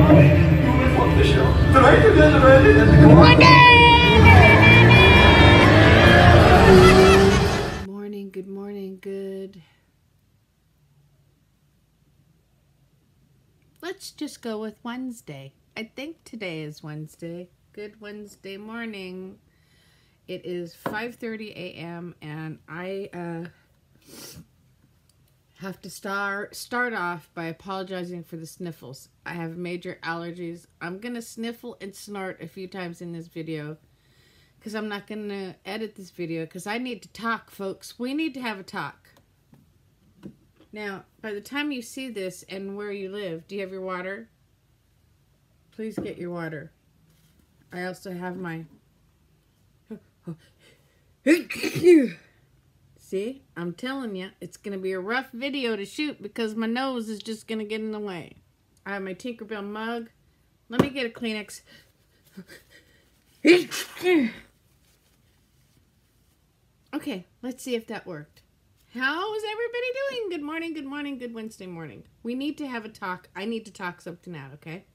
Morning, good morning, good. Let's just go with Wednesday. I think today is Wednesday. Good Wednesday morning. It is 5:30 a.m. and I have to start off by apologizing for the sniffles. I have major allergies. I'm gonna sniffle and snort a few times in this video because I'm not gonna edit this video because I need to talk, folks. We need to have a talk. Now, by the time you see this and where you live, do you have your water? Please get your water. I also have my... See, I'm telling you, it's going to be a rough video to shoot because my nose is just going to get in the way. I have my Tinkerbell mug. Let me get a Kleenex. Okay, let's see if that worked. How is everybody doing? Good morning, good morning, good Wednesday morning. We need to have a talk. I need to talk something out, okay?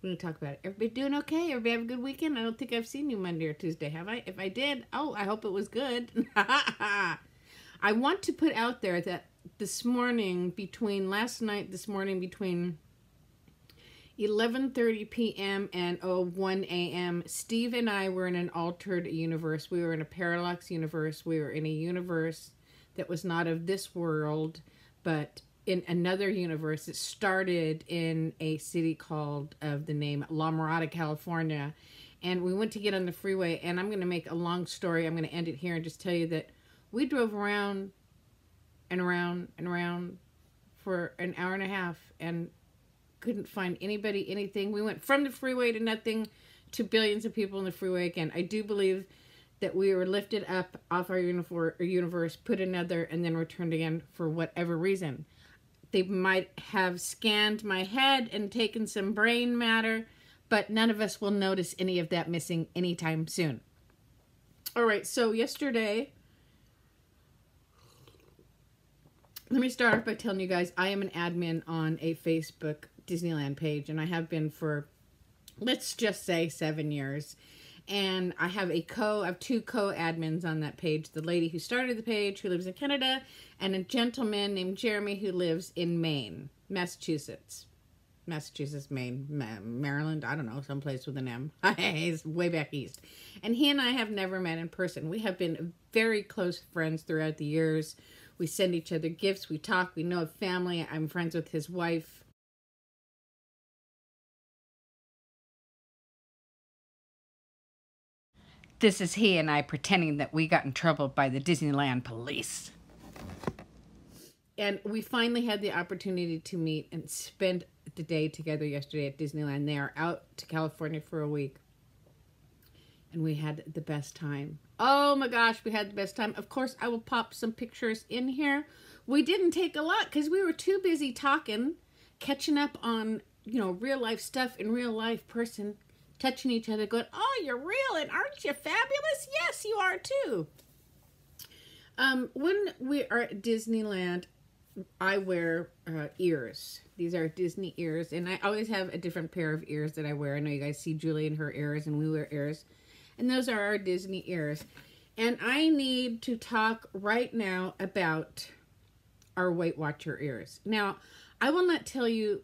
We're going to talk about it. Everybody doing okay? Everybody have a good weekend? I don't think I've seen you Monday or Tuesday, have I? If I did, oh, I hope it was good. I want to put out there that this morning, between 11:30 p.m. and 1 a.m., Steve and I were in an altered universe. We were in a parallax universe. We were in a universe that was not of this world, but in another universe. It started in a city called, of the name, La Mirada, California. And we went to get on the freeway, and I'm going to make a long story. I'm going to end it here and just tell you that we drove around and around and around for an hour and a half and couldn't find anybody, anything. We went from the freeway to nothing to billions of people in the freeway again. I do believe that we were lifted up off our universe, put another, and then returned again for whatever reason. They might have scanned my head and taken some brain matter, but none of us will notice any of that missing anytime soon. All right, so yesterday, let me start off by telling you guys I am an admin on a Facebook Disneyland page, and I have been for, let's just say, 7 years. And I have two co-admins on that page. The lady who started the page, who lives in Canada, and a gentleman named Jeremy who lives in Maine, Massachusetts, Maine, Maryland, I don't know, someplace with an M. He's way back east. And he and I have never met in person. We have been very close friends throughout the years. We send each other gifts, we talk, we know of family. I'm friends with his wife. This is he and I pretending that we got in trouble by the Disneyland police. And we finally had the opportunity to meet and spend the day together yesterday at Disneyland. They are out to California for a week. And we had the best time. Oh my gosh, we had the best time. Of course, I will pop some pictures in here. We didn't take a lot because we were too busy talking, catching up on, real life stuff in real life person. Touching each other, going, oh, you're real, and aren't you fabulous? Yes, you are too. When we are at Disneyland, I wear ears. These are Disney ears, and I always have a different pair of ears that I wear. I know you guys see Julie and her ears, and we wear ears. And those are our Disney ears. And I need to talk right now about our Weight Watcher ears. Now, I will not tell you,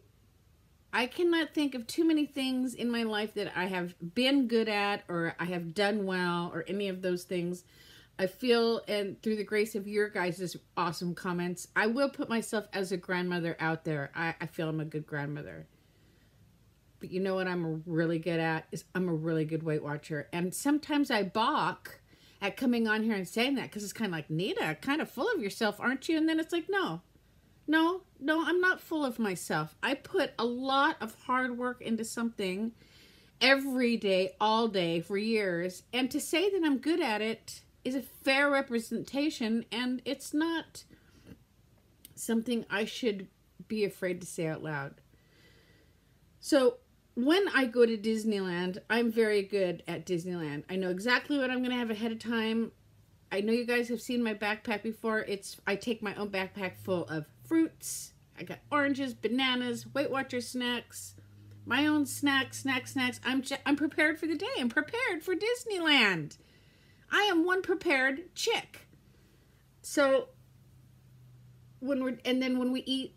I cannot think of too many things in my life that I have been good at or I have done well or any of those things. I feel, and through the grace of your guys' awesome comments, I will put myself as a grandmother out there. I feel I'm a good grandmother. But you know what I'm really good at? Is I'm a really good Weight Watcher. And sometimes I balk at coming on here and saying that because it's kind of like, Nita, kind of full of yourself, aren't you? And then it's like, no, I'm not full of myself. I put a lot of hard work into something every day, all day, for years. And to say that I'm good at it is a fair representation, and it's not something I should be afraid to say out loud. So when I go to Disneyland, I'm very good at Disneyland. I know exactly what I'm going to have ahead of time. I know you guys have seen my backpack before. I take my own backpack full of fruits. I got oranges, bananas, Weight Watcher snacks, My own snacks. I'm prepared for the day. I'm prepared for Disneyland. I am one prepared chick. So when we eat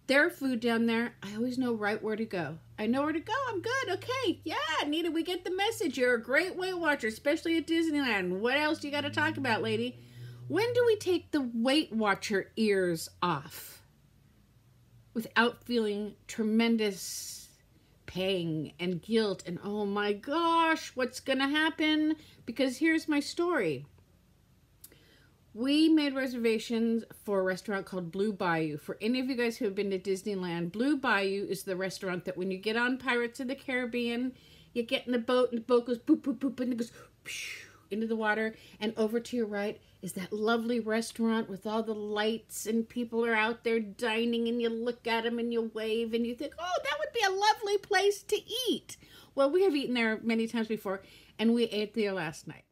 their food down there, I always know right where to go. I know where to go. I'm good. Okay. Yeah, Nita, we get the message. You're a great Weight Watcher, especially at Disneyland. What else do you got to talk about, lady? When do we take the Weight Watcher ears off without feeling tremendous pang and guilt and oh my gosh, what's going to happen? Because here's my story. We made reservations for a restaurant called Blue Bayou. For any of you guys who have been to Disneyland, Blue Bayou is the restaurant that when you get on Pirates of the Caribbean, you get in the boat and the boat goes boop, boop, boop, and it goes into the water. And over to your right is that lovely restaurant with all the lights and people are out there dining and you look at them and you wave and you think, oh, that would be a lovely place to eat. Well, we have eaten there many times before and we ate there last night.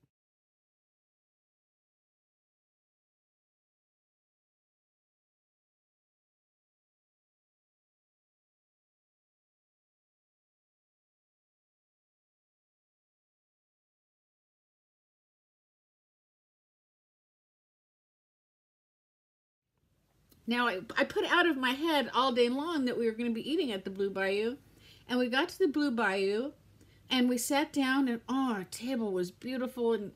Now, I put out of my head all day long that we were going to be eating at the Blue Bayou. And we got to the Blue Bayou, and we sat down, and oh, our table was beautiful, and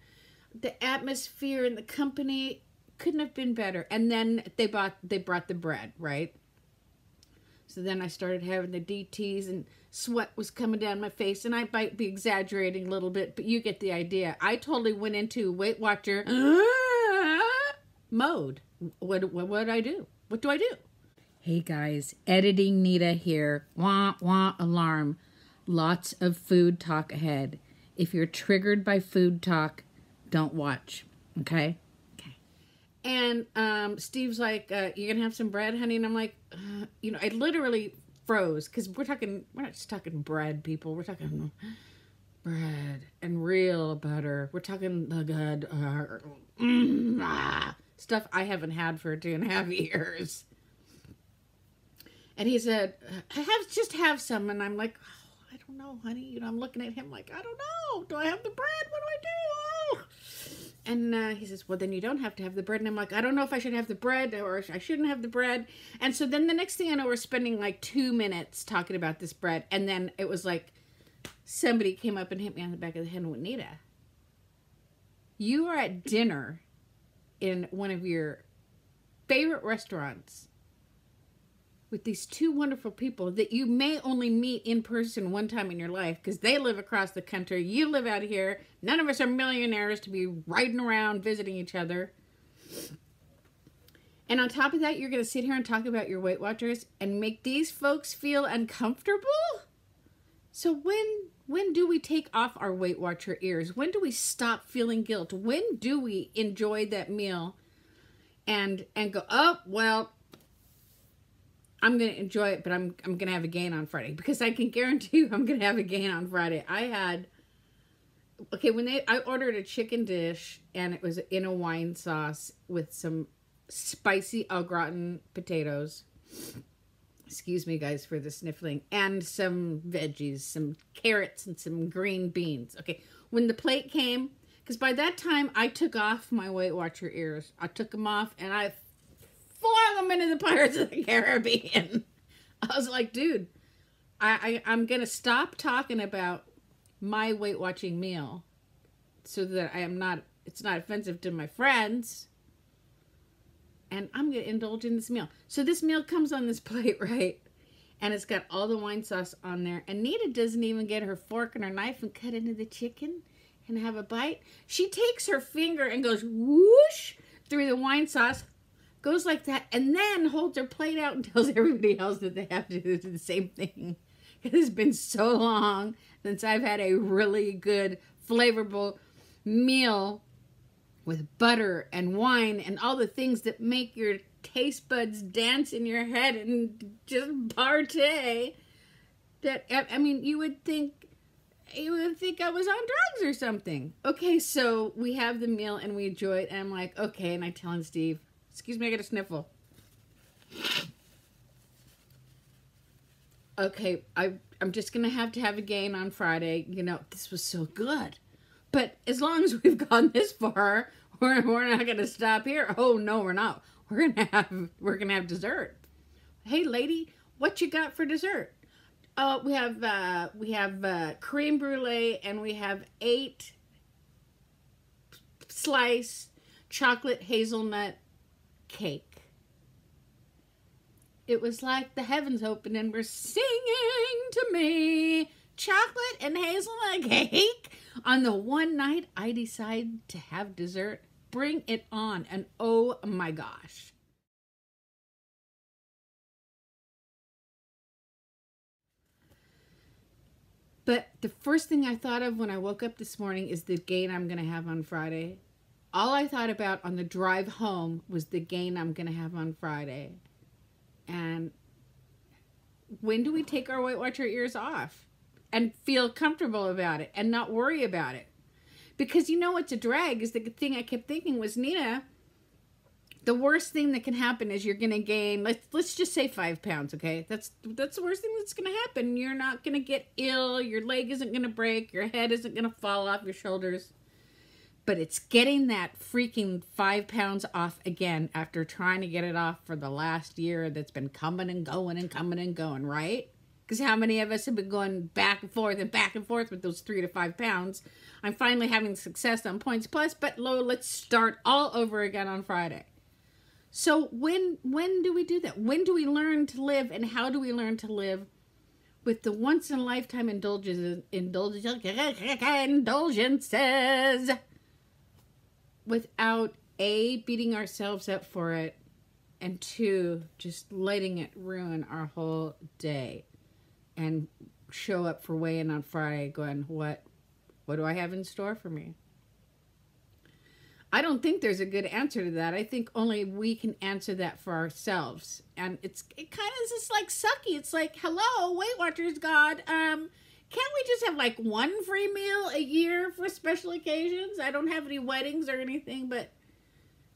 the atmosphere and the company couldn't have been better. And then they brought the bread, right? So then I started having the DTs, and sweat was coming down my face, and I might be exaggerating a little bit, but you get the idea. I totally went into Weight Watcher mode. What did I do? What do I do? Hey guys, editing Nita here. Wah, wah, alarm. Lots of food talk ahead. If you're triggered by food talk, don't watch. Okay? Okay. And Steve's like, you gonna have some bread, honey? And I'm like, I literally froze because we're not just talking bread, people. We're talking bread and real butter. We're talking the good stuff I haven't had for 2.5 years. And he said, just have some. And I'm like, oh, I don't know, honey. I'm looking at him like, I don't know. Do I have the bread? What do I do? Oh. And he says, well, then you don't have to have the bread. And I'm like, I don't know if I should have the bread or I shouldn't have the bread. And so then the next thing I know, we're spending like 2 minutes talking about this bread. And then it was like somebody came up and hit me on the back of the head and went, Nita, you are at dinner in one of your favorite restaurants with these two wonderful people that you may only meet in person one time in your life because they live across the country. You live out here. None of us are millionaires to be riding around visiting each other. And on top of that, you're going to sit here and talk about your Weight Watchers and make these folks feel uncomfortable? So when do we take off our Weight Watcher ears? When do we stop feeling guilt? When do we enjoy that meal and go, oh, well, I'm going to enjoy it, but I'm going to have a gain on Friday because I can guarantee you I'm going to have a gain on Friday. I ordered a chicken dish and it was in a wine sauce with some spicy au gratin potatoes. Excuse me, guys, for the sniffling. And some veggies, some carrots and some green beans. Okay, when the plate came, because by that time I took off my Weight Watcher ears. I took them off and I flung them into the Pirates of the Caribbean. I was like, dude, I'm going to stop talking about my Weight Watching meal so that it's not offensive to my friends. And I'm going to indulge in this meal. So this meal comes on this plate, right? And it's got all the wine sauce on there. And Nita doesn't even get her fork and her knife and cut into the chicken and have a bite. She takes her finger and goes whoosh through the wine sauce, goes like that, and then holds her plate out and tells everybody else that they have to do the same thing. It has been so long since I've had a really good, flavorful meal with butter and wine and all the things that make your taste buds dance in your head and just partay. That, I mean, you would think I was on drugs or something. Okay, so we have the meal and we enjoy it, and I'm like, okay, and I tell Steve, excuse me, I got a sniffle. okay, I'm just going to have a gain on Friday. You know, this was so good. But as long as we've gone this far, we're not going to stop here. Oh, no, we're not. We're going to have dessert. Hey, lady, what you got for dessert? We have creme brulee, and we have 8 slice chocolate hazelnut cake. It was like the heavens opened and were singing to me. Chocolate and hazelnut cake. On the one night I decide to have dessert, bring it on. And oh my gosh. But the first thing I thought of when I woke up this morning is the gain I'm going to have on Friday. All I thought about on the drive home was the gain I'm going to have on Friday. And when do we take our Weight Watcher ears off and feel comfortable about it and not worry about it? Because you know what's a drag is the thing I kept thinking was, Nina, the worst thing that can happen is you're going to gain, let's just say 5 pounds, okay? That's the worst thing that's going to happen. You're not going to get ill. Your leg isn't going to break. Your head isn't going to fall off your shoulders. But it's getting that freaking 5 pounds off again after trying to get it off for the last year that's been coming and going and coming and going, right? Because how many of us have been going back and forth with those 3 to 5 pounds? I'm finally having success on Points Plus, but let's start all over again on Friday. So when do we do that? When do we learn to live, and how do we learn to live with the once-in-a-lifetime indulgences without A, beating ourselves up for it, and 2, just letting it ruin our whole day and show up for weigh-in on Friday going, what do I have in store for me? I don't think there's a good answer to that. I think only we can answer that for ourselves. And it kind of is just like sucky. It's like, hello, Weight Watchers God, can't we just have like 1 free meal a year for special occasions? I don't have any weddings or anything, but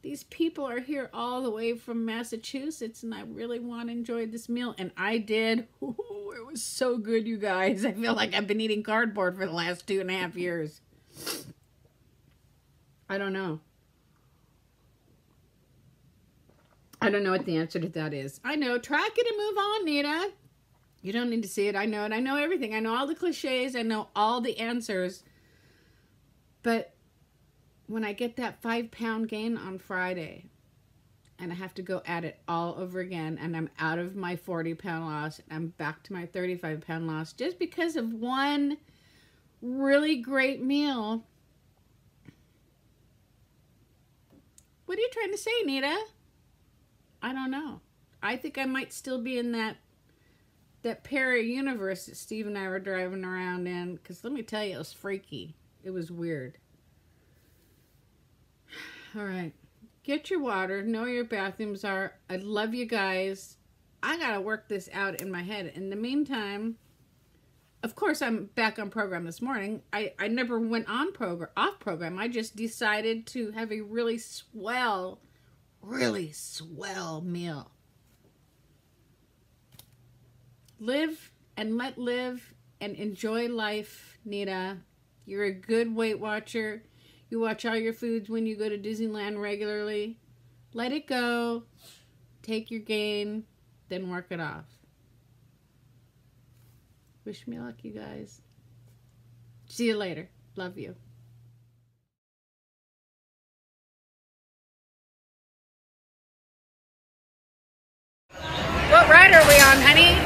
these people are here all the way from Massachusetts, and I really want to enjoy this meal. And I did. Ooh, it was so good, you guys. I feel like I've been eating cardboard for the last 2.5 years. I don't know. I don't know what the answer to that is. I know. Track it and move on, Nita. You don't need to see it. I know it. I know everything. I know all the cliches. I know all the answers. But when I get that 5 pound gain on Friday and I have to go at it all over again and I'm out of my 40 pound loss and I'm back to my 35 pound loss just because of one really great meal. What are you trying to say, Nita? I don't know. I think I might still be in that para-universe that Steve and I were driving around in. Because let me tell you, it was freaky. It was weird. All right. Get your water. Know where your bathrooms are. I love you guys. I got to work this out in my head. In the meantime, of course, I'm back on program this morning. I never went on off program. I just decided to have a really swell meal. Live and let live and enjoy life, Nita. You're a good Weight Watcher. You watch all your foods when you go to Disneyland regularly. Let it go. Take your gain, then work it off. Wish me luck, you guys. See you later. Love you. What ride are we on, honey?